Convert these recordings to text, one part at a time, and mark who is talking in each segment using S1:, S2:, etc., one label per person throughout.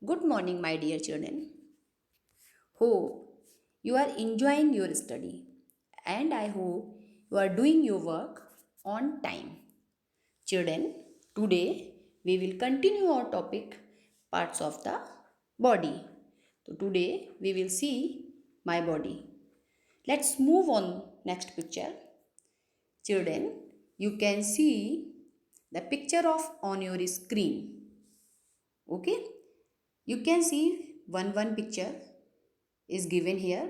S1: Good morning, my dear children. Hope you are enjoying your study and I hope you are doing your work on time. Children, today we will continue our topic parts of the body. So today we will see my body. Let's move on next picture. Children, you can see the picture of on your screen. Okay? You can see one picture is given here.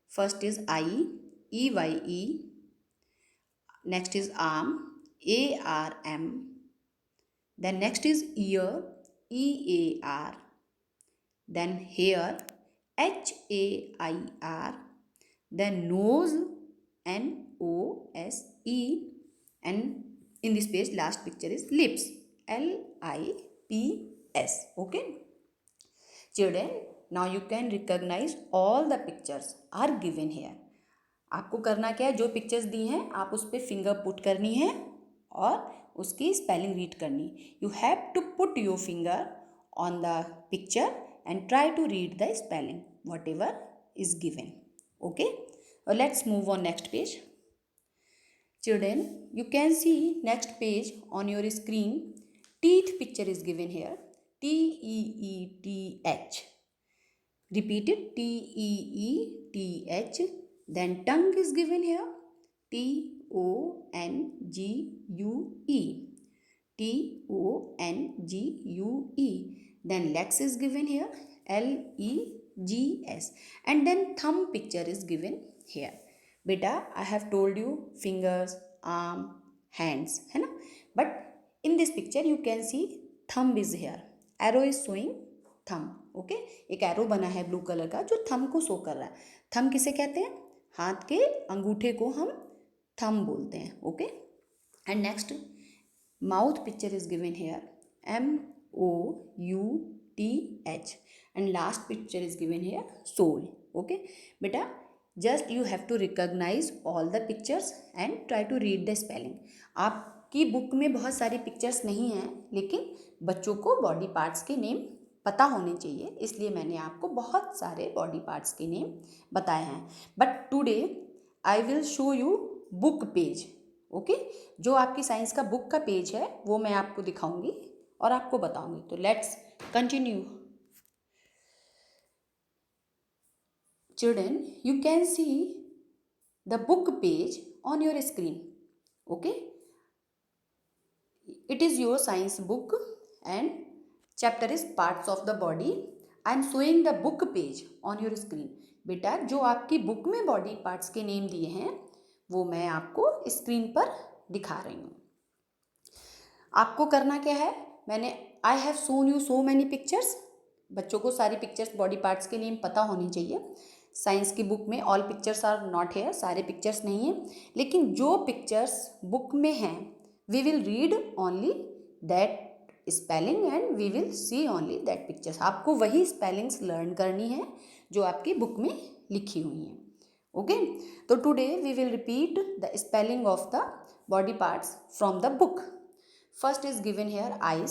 S1: First is eye, EYE. Next is arm, ARM. Then next is ear, EAR. Then hair, HAIR. Then nose, NOSE. And in this page last picture is lips, LIPS. Okay. Children, now you can recognize all the pictures are given here. आपको करना क्या है, जो pictures दी हैं आप उस पर finger put करनी है और उसकी स्पेलिंग रीड करनी. You have to put your finger on the picture and try to read the spelling whatever is given. Okay, let's move on next page. Children, you can see next page on your screen. Teeth picture is given here. TEETH. Repeat it. TEETH. Then tongue is given here. TONGUE. TONGUE. Then legs is given here. LEGS. And then thumb picture is given here. बेटा I have told you fingers, arm, hands, है ना. But in this picture you can see thumb is here. Arrow is showing thumb. Okay, एक arrow बना है blue colour का जो thumb को show कर रहा है. थंब किसे कहते हैं? हाथ के अंगूठे को हम थंब बोलते हैं. Okay, and next mouth picture is given here. MOUTH. And last picture is given here sole. Okay बेटा, just you have to recognise all the pictures and try to read the spelling. आपकी book में बहुत सारी pictures नहीं हैं, लेकिन बच्चों को बॉडी पार्ट्स के नेम पता होने चाहिए, इसलिए मैंने आपको बहुत सारे बॉडी पार्ट्स के नेम बताए हैं. But today I will show you book page. Okay, जो आपकी साइंस का बुक का पेज है वो मैं आपको दिखाऊंगी और आपको बताऊंगी. तो let's continue. Children, you can see the book page on your screen. Okay, it is your science book and chapter is parts of the body. I am showing the book page on your screen. बेटा, जो आपकी book में body parts के name दिए हैं वो मैं आपको स्क्रीन पर दिखा रही हूँ. आपको करना क्या है, मैंने I have shown you so many pictures. बच्चों को सारी पिक्चर्स बॉडी पार्ट्स के नेम पता होनी चाहिए. साइंस की बुक में all pictures are not here, सारे पिक्चर्स नहीं हैं, लेकिन जो पिक्चर्स बुक में हैं we will read only that spelling and we will see only that pictures. आपको वही स्पेलिंग्स लर्न करनी है जो आपकी बुक में लिखी हुई हैं. ओके, तो today we will repeat the spelling of the body parts from the book. First is given here eyes,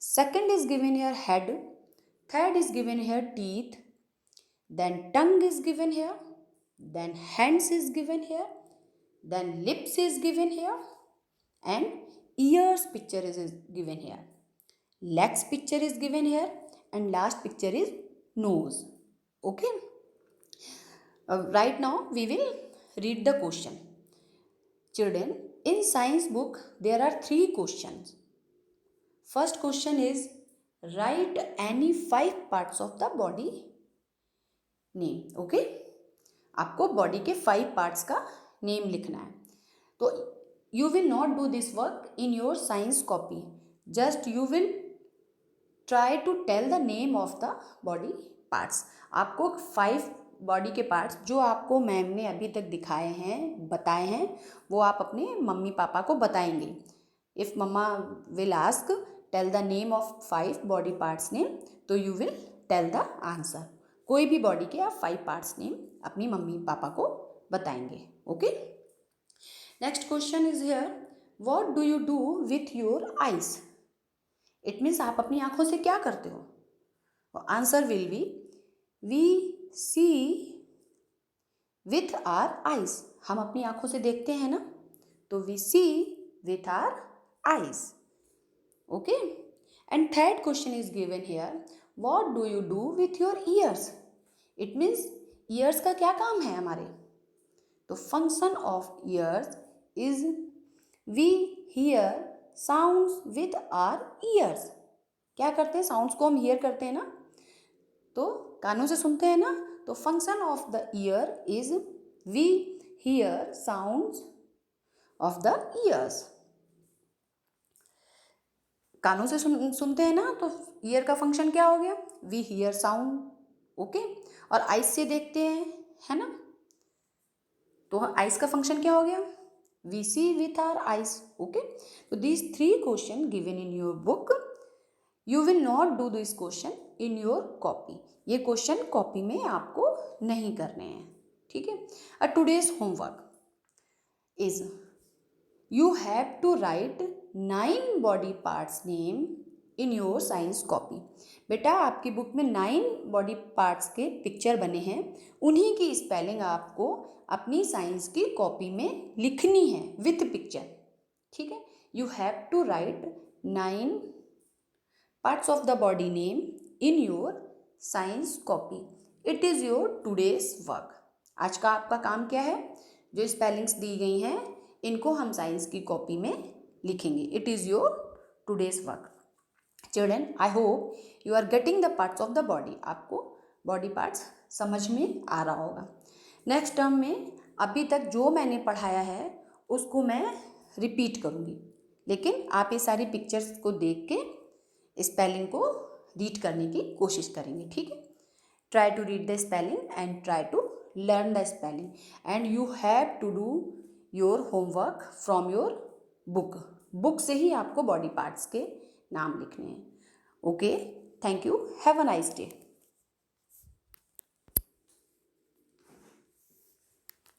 S1: second is given here head, third is given here teeth, then tongue is given here, then hands is given here, then lips is given here, and ears picture is given here, legs picture is given here, and last picture is nose. Okay, right now we will read the question. Children, in science book there are 3 questions. First question is write any 5 parts of the body name. Okay, आपको body के 5 parts का name लिखना है. तो you will not do this work in your science copy, just you will try to tell the name of the body parts. आपको 5 body के parts जो आपको मैम ने अभी तक दिखाए हैं, बताए हैं, वो आप अपने मम्मी पापा को बताएंगे. If mama will ask tell the name of 5 body parts name, तो you will tell the answer. कोई भी बॉडी के आप 5 पार्ट्स नेम अपनी मम्मी पापा को बताएंगे. Okay, next question is here, what do you do with your eyes. It means आप अपनी आंखों से क्या करते हो. Answer will be we see with our eyes. हम अपनी आंखों से देखते हैं ना, तो we see with our eyes. Okay, and third question is given here, what do you do with your ears. It means ears का क्या काम है हमारे। तो function of ears is we hear sounds with our ears. क्या करते हैं, sounds को हम हियर करते हैं ना, तो कानों से सुनते हैं ना, तो function of the ear is we hear sounds of the ears. कानों से सुनते हैं ना, तो ईयर का फंक्शन क्या हो गया, वी हियर साउंड। ओके, और आइज से देखते हैं, है ना, तो आइज का फंक्शन क्या हो गया, we see with our eyes. Okay, तो this 3 question given in your book, you will not do this question in your copy. ये क्वेश्चन कॉपी में आपको नहीं करने हैं, ठीक है। Today's homework is you have to write 9 body parts name in your science copy। बेटा आपकी बुक में 9 बॉडी पार्ट्स के पिक्चर बने हैं, उन्हीं की स्पेलिंग आपको अपनी साइंस की कॉपी में लिखनी है विथ पिक्चर, ठीक है। You have to write 9 parts of the body name in your science copy. It is your today's work. आज का आपका काम क्या है, जो स्पेलिंग्स दी गई हैं इनको हम साइंस की कॉपी में लिखेंगे। It is your today's work. Children, I hope you are getting the parts of the body. आपको बॉडी पार्ट्स समझ में आ रहा होगा। नेक्स्ट टर्म में अभी तक जो मैंने पढ़ाया है उसको मैं रिपीट करूँगी, लेकिन आप ये सारी पिक्चर्स को देख के स्पेलिंग को रीड करने की कोशिश करेंगे, ठीक है। Try to read the spelling and try to learn the spelling, and you have to do your homework from your book. Book से ही आपको बॉडी पार्ट्स के नाम लिखने हैं। Okay, thank you, have a nice day.